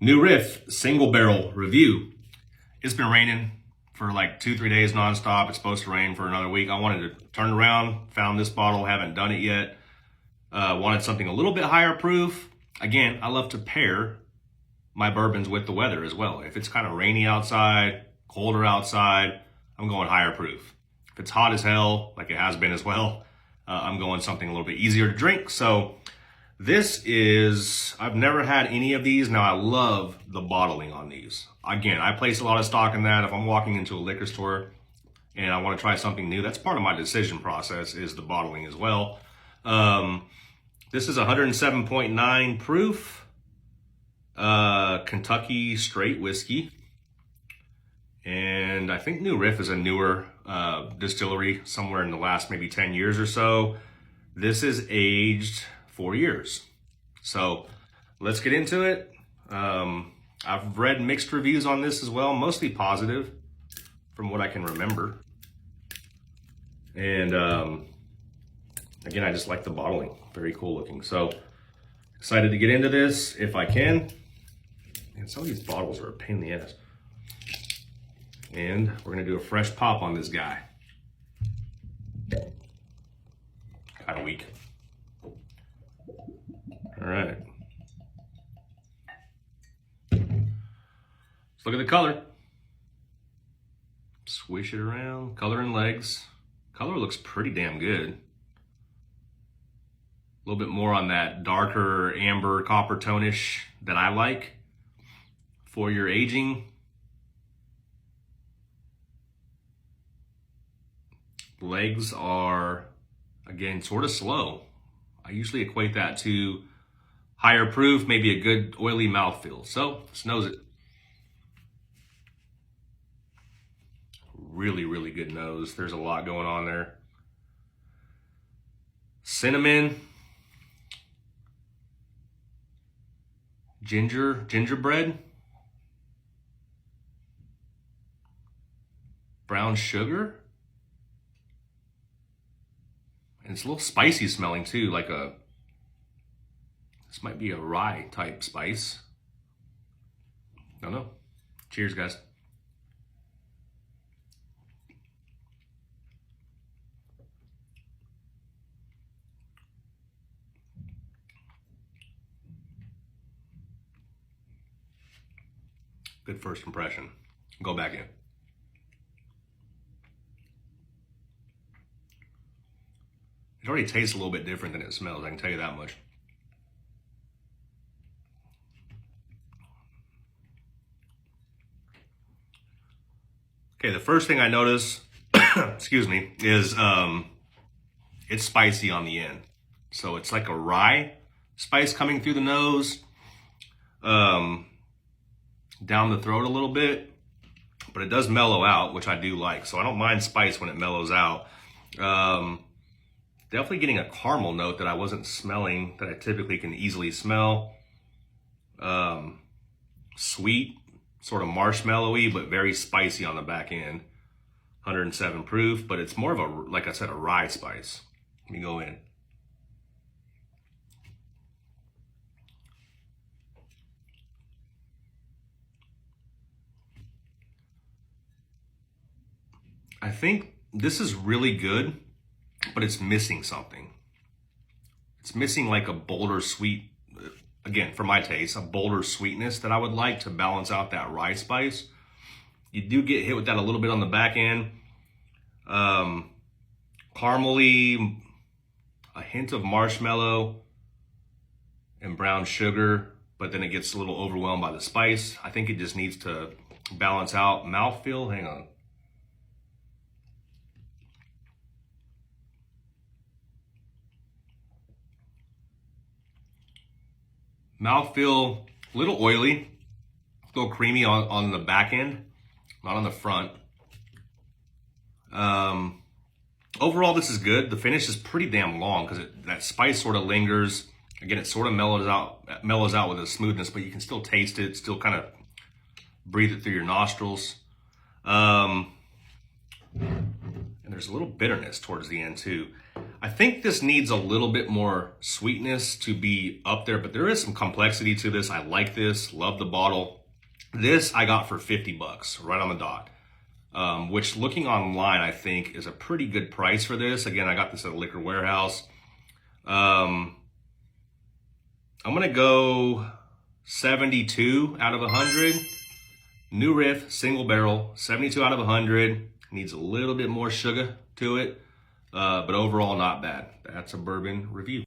New Riff single barrel review. It's been raining for like 2-3 days nonstop. It's supposed to rain for another week. I wanted to turn around, found this bottle, haven't done it yet. Wanted something a little bit higher proof. Again, I love to pair my bourbons with the weather as well. If it's kind of rainy outside, colder outside, I'm going higher proof. If it's hot as hell, like it has been as well, I'm going something a little bit easier to drink. So this is, I've never had any of these. Now I love the bottling on these. Again, I place a lot of stock in that. If I'm walking into a liquor store and I want to try something new, that's part of my decision process, is the bottling as well. This is 107.9 proof, Kentucky straight whiskey. And I think New Riff is a newer distillery, somewhere in the last maybe 10 years or so. This is aged 4 years. So let's get into it. I've read mixed reviews on this as well, mostly positive from what I can remember. And again, I just like the bottling, very cool looking. So excited to get into this if I can. And some of these bottles are a pain in the ass. And we're gonna do a fresh pop on this guy. Kind of weak. All right. Let's look at the color. Swish it around. Color and legs. Color looks pretty damn good. A little bit more on that darker amber copper tone-ish that I like for your aging. Legs are, again, sort of slow. I usually equate that to higher proof, maybe a good oily mouthfeel. So, this nose it. Really, really good nose. There's a lot going on there. Cinnamon. Gingerbread. Brown sugar. And it's a little spicy smelling too, like this might be a rye type spice. Don't know. Cheers, guys. Good first impression. Go back in. It already tastes a little bit different than it smells, I can tell you that much. Okay, the first thing I notice, excuse me, is it's spicy on the end. So it's like a rye spice coming through the nose, down the throat a little bit, but it does mellow out, which I do like. So I don't mind spice when it mellows out. Definitely getting a caramel note that I wasn't smelling, that I typically can easily smell. Sweet, sort of marshmallowy, but very spicy on the back end. 107 proof, but it's more of a, like I said, a rye spice. Let me go in. I think this is really good, but it's missing something. It's missing like a bolder sweet, again, for my taste, a bolder sweetness that I would like to balance out that rye spice. You do get hit with that a little bit on the back end. Caramely, a hint of marshmallow and brown sugar, but then it gets a little overwhelmed by the spice. I think it just needs to balance out. Mouthfeel, hang on. Mouthfeel, a little oily, a little creamy on the back end, not on the front. Overall, this is good. The finish is pretty damn long because that spice sort of lingers. Again, it sort of mellows out with a smoothness, but you can still taste it, still kind of breathe it through your nostrils. And there's a little bitterness towards the end too. I think this needs a little bit more sweetness to be up there, but there is some complexity to this. I like this, love the bottle. This I got for 50 bucks, right on the dot. Which looking online, I think is a pretty good price for this. Again, I got this at a liquor warehouse. I'm gonna go 72 out of 100. New Riff, single barrel, 72 out of 100. Needs a little bit more sugar to it, but overall not bad. That's a bourbon review.